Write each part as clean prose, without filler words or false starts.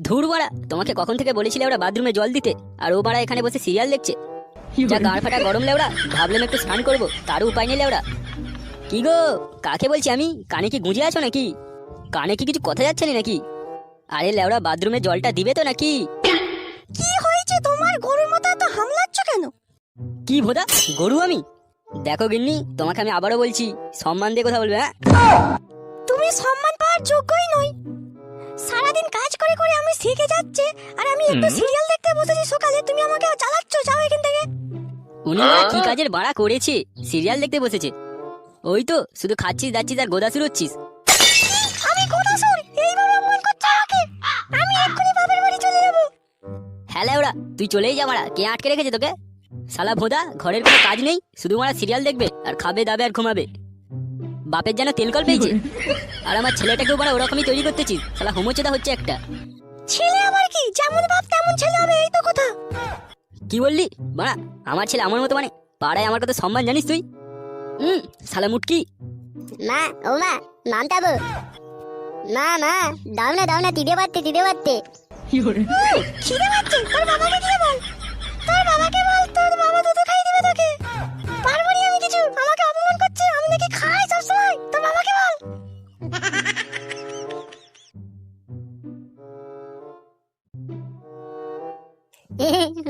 ধুর বাড়া, তোমাকে কখন থেকে বলেছিলে ওরা বাথরুমে জল দিতে, আর ও বাড়া এখানে বসে সিরিয়াল দেখছে। যা গাঁড় ফাটা গরম লেওড়া, ভাবলাম একটু স্নান করবো, তারও উপায় নেই লেওড়া। কি গো, কাকে বলছি আমি? কানে কি গুঁজে আছো নাকি? কানে কি কিছু কথা যাচ্ছে না নাকি? আরে লেওড়া, বাথরুমে জলটা দিবে তো নাকি? কি হয়েছে তোমার? গরুর মতো এত হামলাচ্ছ কেন? কি ভোদা, গরু আমি? দেখো গিন্নি, তোমাকে আমি আবারও বলছি, সম্মান দিয়ে কথা বলবে। হ্যাঁ, তুমি সম্মান পাওয়ার যোগ্যই নই। সারাদিন কাজ করে করে আমি শিখে যাচ্ছে, আর আমি একটু সিরিয়াল দেখতে বসেছি সকালে, তুমি আমাকে জ্বালাচ্ছ। যাও এখান থেকে। উনি ওরা কি কাজের বাড়া করেছে? সিরিয়াল দেখতে বসেছে। ওই তো শুধু খাচ্ছিস যাচ্ছিস আর গোদা শুরোচ্ছিস। আমি কোথা শুন? এইভাবে অপমান করছো আমাকে? আমি এক্ষুনি বাপের বাড়ি চলে যাব। হ্যাঁ লেওড়া, তুই চলেই যা মারা, কে আটকে রেখেছে তোকে? শালা ভোদা, ঘরের কোনো কাজ নেই, শুধু মারা সিরিয়াল দেখবে আর খাবে দাবে আর ঘুমাবে। বাপের যেন তেলকল পেয়েছে। আর আমার ছেলেটাকেও বাড়া ওরকমই তৈরি করতেছিস, শালা হোমোচেদা হচ্ছে একটা। ছেলে আবার কি? যেমন বাপ তেমন ছেলে হবে, এই তো কথা। কি বললি বাড়া? আমার ছেলে আমার মতো মানে? পাড়ায় আমার কত সম্মান জানিস তুই? শালা মুটকি। মা, ও মা, নামটাবো। মা মা, দাও না, দিতে পারতে। খিদে পাচ্ছে? তোর বাবাকে গিয়ে বল। তোর বাবাকে বল, তোর বাবা দুধ খাইয়ে দিবে তোকে। পারবো নি আমি কিছু, আমাকে অপমান করছে, আমি নাকি খাই সবসময়। তোর বাবাকে বল।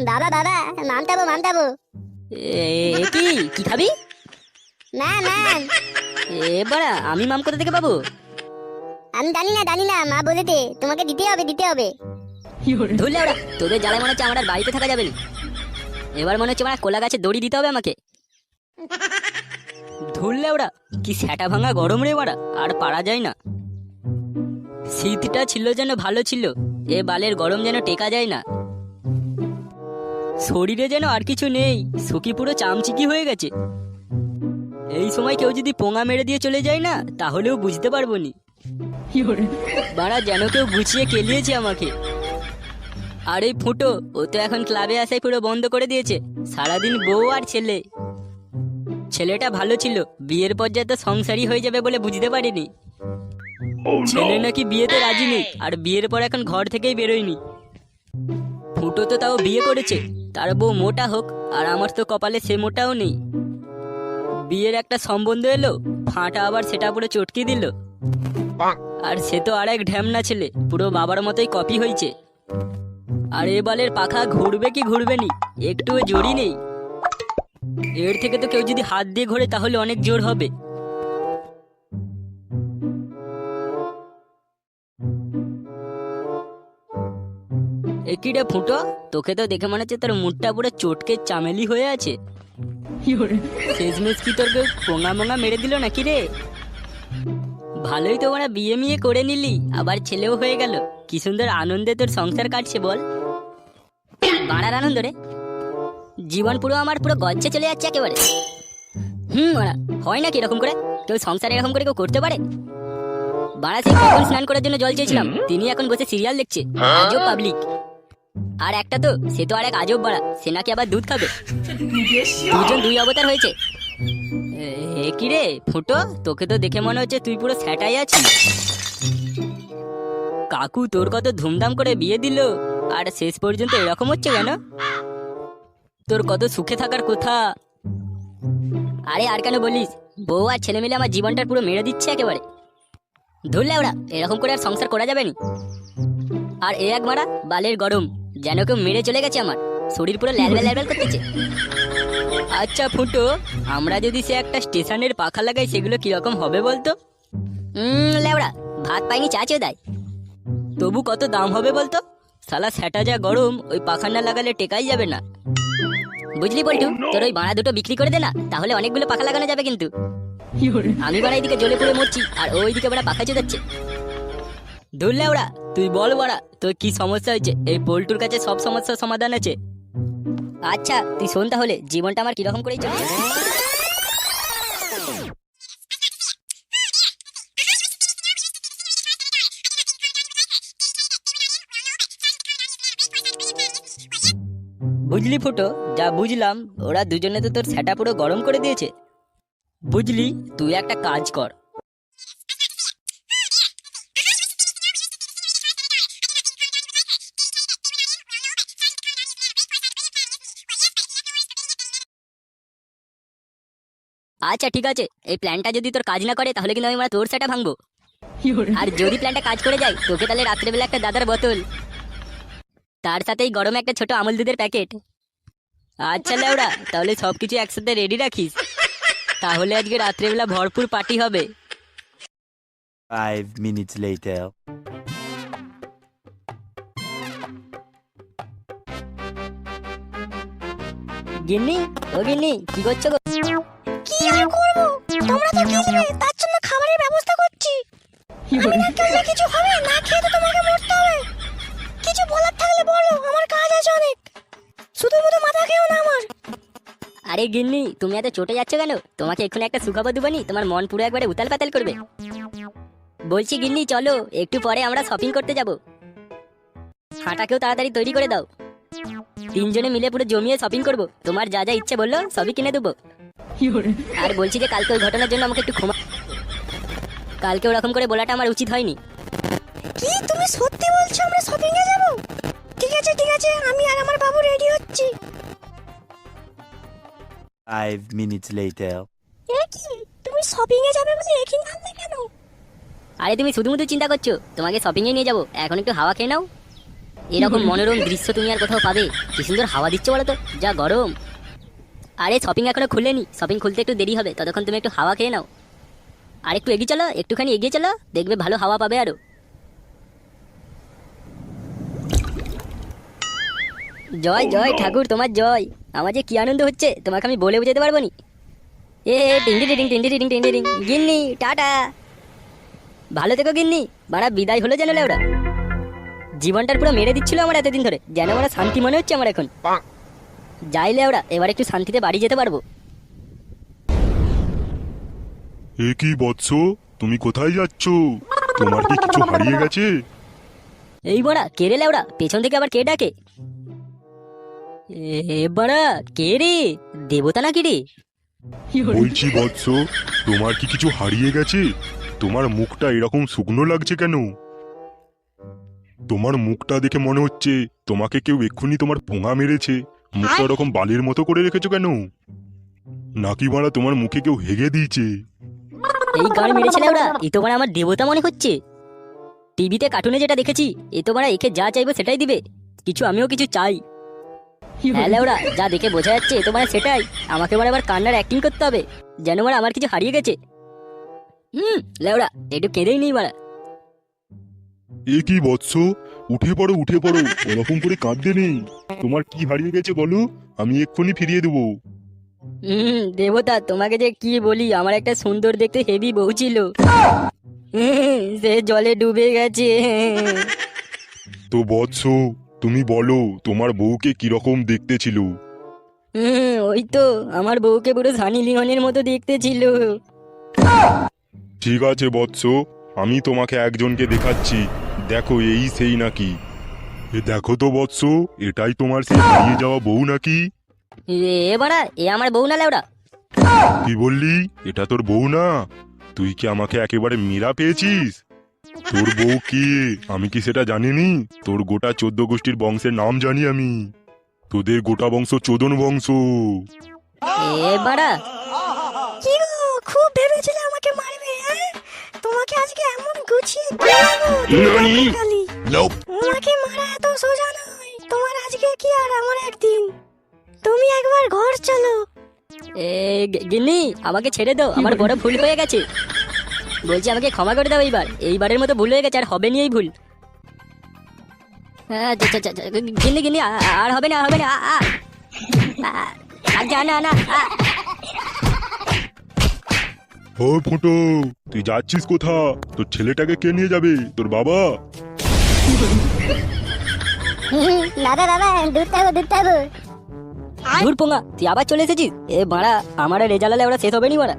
বাবা, নামটাবো। কি কি খাবি? মা, এ বাড়া, আমি মাম কোথা থেকে পাবো? আমি জানি না, মা বলেতে তোমাকে দিতে হবে। ধরলে ওরা, তোদের জ্বালায় মনে হচ্ছে আমার আর বাড়িতে থাকা যাবে না। এবার মনে হচ্ছে আমার কোলা গাছে দড়ি দিতে হবে আমাকে। ধরলে ওরা, কি স্যাটা ভাঙা গরম রে মারা, আর পারা যায় না। শীতটা ছিল যেন ভালো ছিল, এ বালের গরম যেন টেকা যায় না। শরীরে যেন আর কিছু নেই, শুকি পুরো চামচিকি হয়ে গেছে। এই সময় কেউ যদি পোঙা মেরে দিয়ে চলে যায় না, তাহলেও বুঝতে পারবো নি। বাড়া, যেন কেউ গুছিয়ে কেলিয়েছে আমাকে। আর এই ফুটো, ও তো এখন ক্লাবে আসাই পুরো বন্ধ করে দিয়েছে। সারাদিন বউ আর ছেলে। ছেলেটা ভালো ছিল, বিয়ের পর যা তো সংসারই হয়ে যাবে বলে বুঝতে পারিনি। ছেলে নাকি বিয়েতে রাজি নেই, আর বিয়ের পর এখন ঘর থেকেই বেরোয়নি। ফুটো তো তাও বিয়ে করেছে, তার বউ মোটা হোক, আর আমার তো কপালে সে মোটাও নেই। বিয়ের একটা সম্বন্ধ এলো, ফাঁটা আবার সেটা পুরো চটকে দিল। আর সে তো আর এক ঢ্যামনা ছেলে, পুরো বাবার মতোই কপি হয়েছে। আর এ বালের পাখা ঘুরবে কি ঘুরবে নি, একটুও জোরই নেই। এর থেকে তো কেউ যদি হাত দিয়ে ঘোরে তাহলে অনেক জোর হবে। একই রে ফুটো, তোকে তো দেখে মনে হচ্ছে তোর মুখটা পুরো চটকে চামেলি হয়ে আছে। শেষমেশ কি তোর কেউ পোঙা মোঙা মেরে দিল নাকি রে? ভালোই তো ওরা বিয়ে মিয়ে করে নিলি, আবার ছেলেও হয়ে গেল। কি সুন্দর আনন্দে তোর সংসার কাটছে বল। বাড়ার আনন্দ রে, জীবন পুরো আমার পুরো গজ্জে চলে যাচ্ছে একেবারে। ওরা হয় নাকি এরকম করে? কেউ সংসার এরকম করে কেউ করতে পারে? বাড়া, সেই কখন স্নান করার জন্য জল চেয়েছিলাম, তিনি এখন বসে সিরিয়াল দেখছে। আজব পাবলিক। আর একটা তো, সে তো আর এক আজব বাড়া, সে নাকি আবার দুধ খাবে। দুজন দুই অবতার হয়েছে। কি রে ফুটো, তোকে তো দেখে মনে হচ্ছে তুই পুরো স্যাটাই আছিস। কাকু তোর কত ধুমধাম করে বিয়ে দিল, আর শেষ পর্যন্ত এরকম হচ্ছে কেন? তোর কত সুখে থাকার কথা। আরে আর কেন বলিস, বউ আর ছেলে মিলে আমার জীবনটার পুরো মেরে দিচ্ছে একেবারে। ধরলে ওরা, এরকম করে আর সংসার করা যাবে না। আর এ এক মারা বালের গরম, যেন কেউ মেরে চলে গেছে আমার। শরীর পুরো ল্যালবেল করতেছে। আচ্ছা ফুটো, আমরা যদি সে একটা স্টেশনের পাখা লাগাই, সেগুলো কিরকম হবে বলতো? লেওড়া, ভাত পাইনি চা চেয়ে দেয়। তবু কত দাম হবে বলতো? শালা স্যাটা যা গরম, ওই পাখা না লাগালে টেকাই যাবে না। বুঝলি পল্টু, তোর ওই বাড়া দুটো বিক্রি করে দে না, তাহলে অনেকগুলো পাখা লাগানো যাবে কিন্তু। আমি বাড়া এইদিকে জ্বলে পুড়ে মরছি, আর ওইদিকে বাড়া পাখা চোদাচ্ছে। ধরলে ওরা, তুই বল বাড়া, তোর কি সমস্যা হয়েছে? এই পল্টুর কাছে সব সমস্যার সমাধান আছে। আচ্ছা তুই শোন তাহলে, জীবনটা আমার কিরকম করেই চলছে। বুঝলি ফুটো, যা বুঝলাম, ওরা দুজনে তো তোর সেটা পুরো গরম করে দিয়েছে। বুঝলি, তুই একটা কাজ কর। আচ্ছা ঠিক আছে, এই প্ল্যানটা যদি তোর কাজ না করে তাহলে কিন্তু আমি তোর সেটা ভাঙবো। আর যদি প্ল্যানটা কাজ করে যায় তোকে তাহলে রাত্রেবেলা একটা দাদার বোতল, তার সাথে এই গরমে একটা ছোট আমুল দুধের প্যাকেট। আচ্ছা লেওড়া, তাহলে সবকিছু একসাথে রেডি রাখিস, তাহলে আজকে রাত্রেবেলা ভরপুর পার্টি হবে। 5 minutes later. গিন্নি, ও গিন্নি, কি করছো গো? কি আর করবো, তোমরা তো গেলে তার জন্য খাবারের ব্যবস্থা করছি। আমি না খেলে কিছু হবে না, খেয়ে তো তোমাকে মরতে হবে। কিছু বলার থাকলে বলো, আমার কাজ আছে অনেক। শুধু শুধু মাথা খেও না আমার। আরে গিন্নি, তুমি এত চটে যাচ্ছ কেন? তোমাকে এক্ষুনি একটা সুখবর দেবনি, তোমার মন পুরো একবারে উতাল পাতাল করবে। বলছি গিন্নি চলো, একটু পরে আমরা শপিং করতে যাব। হাঁটাকেও তাড়াতাড়ি তৈরি করে দাও, তিনজনে মিলে পুরো জমিয়ে শপিং করব। তোমার যা যা ইচ্ছে বললো সবই কিনে দেবো। আর বলছি যে কালকে ওই ঘটনার জন্য আমাকে একটু ক্ষমা, কালকে ওরকম করে বলাটা আমার উচিত হয়নি। কি তুমি সত্যি বলছো আমরা শপিং এ যাব? ঠিক আছে ঠিক আছে, আমি আর আমার বাবু রেডি হচ্ছি। 5 minutes later. এ কি, তুমি শপিং এ যাবে বলে এখানে আনলে কেন? আরে তুমি শুধু শুধু চিন্তা করছো, তোমাকে শপিং এ নিয়ে যাবো, এখন একটু হাওয়া খেয়ে নাও। এরকম মনোরম দৃশ্য তুমি আর কোথাও পাবে? কি সুন্দর হাওয়া দিচ্ছে বলো তো, যা গরম। আরে শপিং এখনো খুলেনি, শপিং খুলতে একটু দেরি হবে, ততক্ষণ তুমি একটু হাওয়া খেয়ে নাও। আর একটু এগিয়ে চলো, একটুখানি এগিয়ে চলো, দেখবে ভালো হাওয়া পাবে আরো। জয় জয় ঠাকুর, তোমার জয়। আমার যে কি আনন্দ হচ্ছে তোমাকে আমি বলে বোঝাতে পারবো নি। এ টিংটি টিং টিংটি টিং টিংটি টিং। গিন্নি টাটা, ভালো থেকো গিন্নি। বাড়া বিদায় হলো যেন লেওড়া, জীবনটার পুরো মেরে দিচ্ছিল আমার এতদিন ধরে, যেন আমার শান্তি মনে হচ্ছে আমার এখন। যাই লেওড়া, এবার একটু শান্তিতে বাড়ি যেতে পারবো। এ কি বৎস, তুমি কোথায় যাচ্ছ? তোমার কি কিছু হারিয়ে গেছে? এই বড়া কে রে লেওড়া, পেছন থেকে আবার কে ডাকে? এ বড়া কে রে, দেবতা নাকি রে? বলছি বৎস, তোমার কি কিছু হারিয়ে গেছে? তোমার মুখটা এরকম শুকনো লাগছে কেন? তোমার মুখটা দেখে মনে হচ্ছে তোমাকে কেউ এক্ষুনি তোমার পোঙা মেরেছে। মুখটা ওরকম বালির মতো করে রেখেছো কেন? নাকি মারা তোমার মুখে কেউ হেগে দিয়েছে? এই গান মেরেছে লেওড়া, এ তো বড়া আমার দেবতা মনে হচ্ছে। টিভিতে কার্টুনে যেটা দেখেছি, এ তো বড়া একে যা চাইবো সেটাই দিবে, কিছু আমিও কিছু চাই। হ্যাঁ লেওড়া, যা দেখে বোঝা যাচ্ছে এ তো বড়া সেটাই। আমাকে বড়া এবার কান্নার অ্যাক্টিং করতে হবে, যেন বড়া আমার কিছু হারিয়ে গেছে। লেওড়া একটু কেঁদেই নেই বড়া। এ কি বৎস, উঠে পড়ো উঠে পড়ো, ওরকম করে কাঁদতে নেই। তোমার কি হারিয়ে গেছে বলো, আমি এক্ষুনি ফিরিয়ে দেবো। দেবতা তোমাকে যে কি বলি, আমার একটা সুন্দর দেখতে হেভি বউ ছিল, সে জলে ডুবে গেছে। তো বৎস, তুমি বলো তোমার বউকে কিরকম দেখতে ছিল? ওই তো আমার বউকে পুরো সানি লিওনের মতো দেখতে ছিল। ঠিক আছে বৎস, আমি তোমাকে একজনকে দেখাচ্ছি, দেখো এই সেই নাকি। এ দেখো তো বৎস, এটাই তোমার সেই হারিয়ে যাওয়া বউ নাকি? এ বাড়া, এ আমার বউ না লেওড়া। কি বললি, এটা তোর বউ না? তুই কি আমাকে একেবারে মীরা পেয়েছিস? তোর বউ কি আমি কি সেটা জানিনি? তোর গোটা 14 গোষ্ঠীর বংশের নাম জানি আমি। তোদের গোটা বংশ চোদন বংশ। এ বাড়া, কি গো, খুব ভেবেছিলে আমাকে মারবে? হ্যাঁ, তোমাকে আজকে এমন গুছিয়ে দেবো খালি। আমাকে মারা এত সোজা নয় তোমার, আজকে কি আর আমার একদিন। তুমি একবার ঘর চলো। এ গিন্নি আমাকে ছেড়ে দাও, আমার বড় ভুল হয়ে গেছে। বলছি আমাকে ক্ষমা করে দাও, এইবারের মতো ভুল হয়ে গেছে, আর হবে নি এই ভুল। গিন্নি গিন্নি আর হবে না, আর হবে না। যা না না। ও ফুটো, তুই যাচ্ছিস কোথা? তোর ছেলেটাকে কে নিয়ে যাবে? তোর বাবা? দাদা দাদা, দূর থাকো দূর থাকো। দূর পোঙা, তুই আবার চলে এসেছিস? এ বাড়া, আমার রেজাল্ট ওরা শেষ হবে নি বাড়া।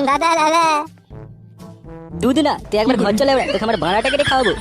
দাদা দাদা, দুধ না, তুই একবার ঘর চলে, তোকে আমার ভাড়াটা কেটে খাওয়াবো।